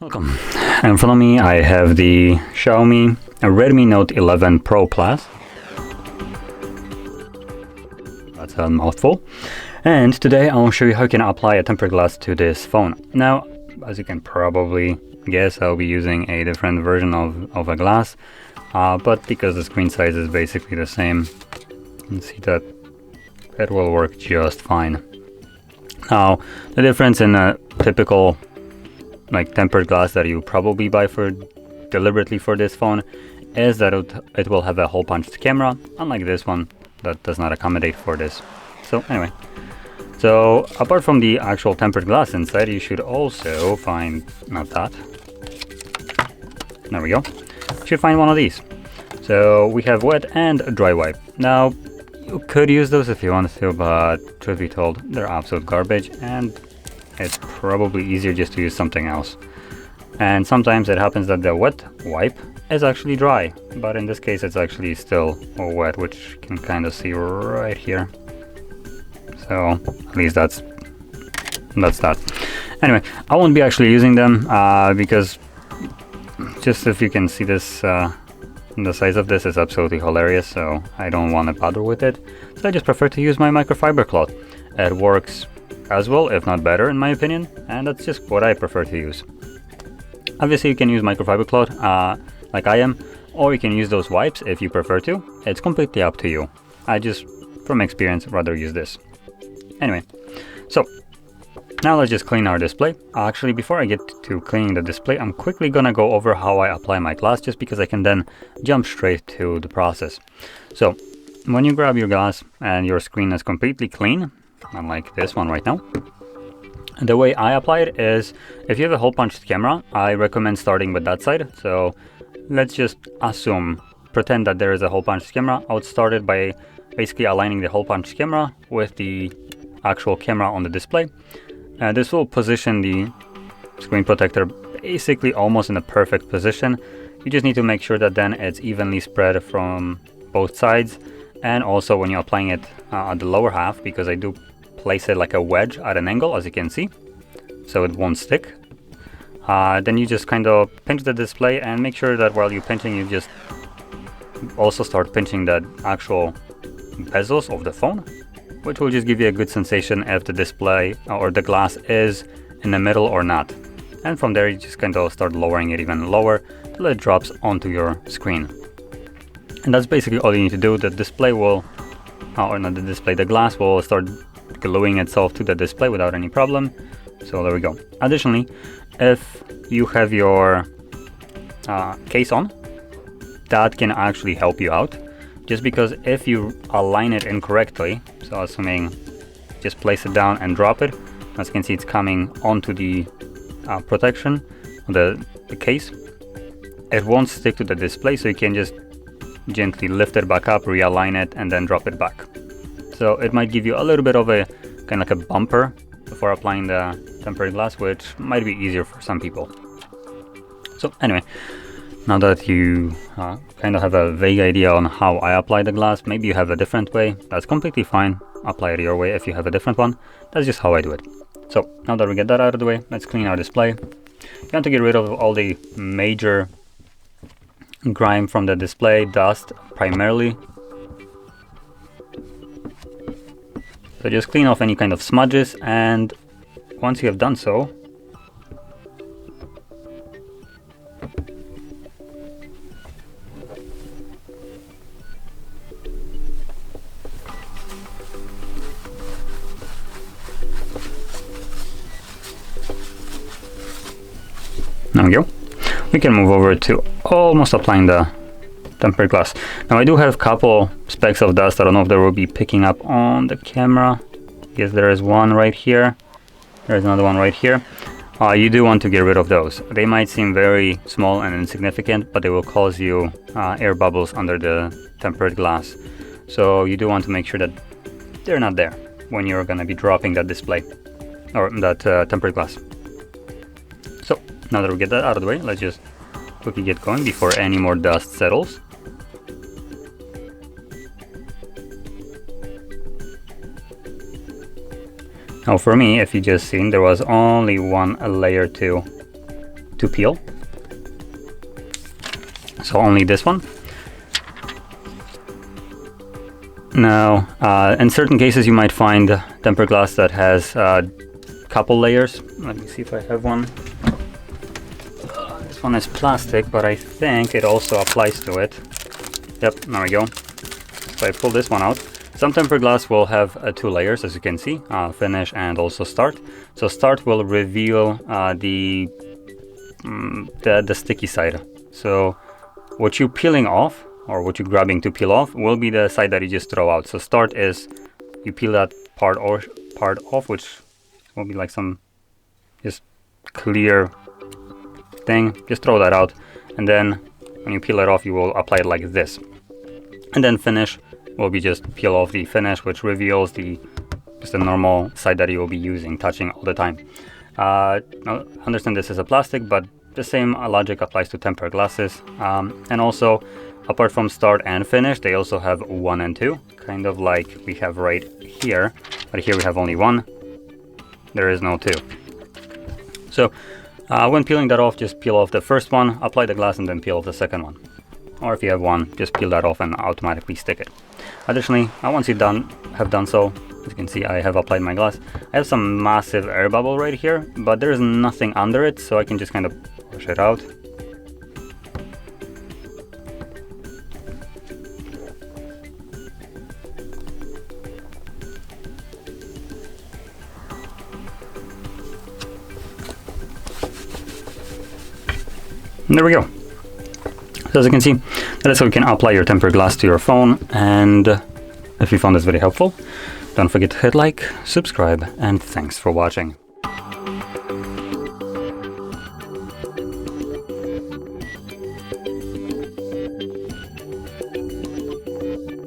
Welcome. In front of me I have the Xiaomi Redmi Note 11 Pro Plus. That's a mouthful. And today I'll show you how you can apply a tempered glass to this phone. Now, as you can probably guess, I'll be using a different version of a glass, but because the screen size is basically the same, you can see that it will work just fine. Now, the difference in a typical tempered glass that you probably buy deliberately for this phone is that it will have a hole punched camera, unlike this one that does not accommodate for this. So anyway, so apart from the actual tempered glass inside, you should also find, not that, there we go, you should find one of these. So we have wet and dry wipe. Now you could use those if you wanted to, but truth be told, they're absolute garbage and it's probably easier just to use something else. And sometimes it happens that the wet wipe is actually dry, but in this case it's actually still wet, which you can kind of see right here. So at least that's that. Anyway, I won't be actually using them because just if you can see this, the size of this is absolutely hilarious, so I don't want to bother with it. So I just prefer to use my microfiber cloth. It works as well, if not better, in my opinion, and that's just what I prefer to use. Obviously you can use microfiber cloth like I am, or you can use those wipes if you prefer to. It's completely up to you. I just, from experience, rather use this. Anyway, so now let's just clean our display. Actually, before I get to cleaning the display, I'm quickly gonna go over how I apply my glass, just because I can then jump straight to the process. So when you grab your glass and your screen is completely clean, unlike this one right now, the way I apply it is, if you have a hole punched camera, I recommend starting with that side. So let's just pretend that there is a hole punched camera. I would start it by basically aligning the hole punched camera with the actual camera on the display. This will position the screen protector basically almost in a perfect position. You just need to make sure that then it's evenly spread from both sides, and also when you're applying it at the lower half, because I do place it like a wedge at an angle, as you can see, so it won't stick. Then you just kind of pinch the display and make sure that while you're pinching, you just also start pinching the actual bezels of the phone, which will just give you a good sensation if the display or the glass is in the middle or not. And from there you just kind of start lowering it even lower till it drops onto your screen. And that's basically all you need to do. The display will, or not the display, the glass will start gluing itself to the display without any problem. So there we go. Additionally, if you have your case on, that can actually help you out, just because if you align it incorrectly, so assuming just place it down and drop it, as you can see it's coming onto the protection, the case, it won't stick to the display, so you can just gently lift it back up, realign it, and then drop it back. So it might give you a little bit of a kind of like a bumper before applying the tempered glass, which might be easier for some people. So anyway, now that you kind of have a vague idea on how I apply the glass, maybe you have a different way, that's completely fine. Apply it your way if you have a different one. That's just how I do it. So now that we get that out of the way, let's clean our display. You want to get rid of all the major grime from the display, dust primarily. So just clean off any kind of smudges, and once you have done so, there we go. We can move over to almost applying the tempered glass. Now I do have a couple specks of dust. I don't know if they will be picking up on the camera. Yes, there is one right here. There's another one right here. You do want to get rid of those. They might seem very small and insignificant, but they will cause you air bubbles under the tempered glass. So you do want to make sure that they're not there when you're going to be dropping that display or that tempered glass. So now that we get that out of the way, let's just quickly get going before any more dust settles. Now for me, if you just seen, there was only one layer to to peel. So only this one. Now, in certain cases you might find tempered glass that has a couple layers. Let me see if I have one. This one is plastic, but I think it also applies to it. Yep, there we go. So I pull this one out. Some tempered glass will have 2 layers, as you can see, finish and also start. So start will reveal the sticky side. So what you're peeling off, or what you're grabbing to peel off, will be the side that you just throw out. So start is you peel that part off, which will be like some just clear thing. Just throw that out, and then when you peel it off, you will apply it like this. And then finish will be just peel off the finish, which reveals just the normal side that you will be using, touching all the time. Now, understand this is a plastic, but the same logic applies to tempered glasses. And also, apart from start and finish, they also have 1 and 2, kind of like we have right here. But here we have only 1. There is no 2. So when peeling that off, just peel off the first one, apply the glass, and then peel off the second one. Or if you have one, just peel that off and automatically stick it. Additionally, once you have done so, as you can see, I have applied my glass. I have some massive air bubble right here, but there is nothing under it, so I can just kind of push it out. And there we go. So as you can see, that is how you can apply your tempered glass to your phone. And if you found this video helpful, don't forget to hit like, subscribe, and thanks for watching.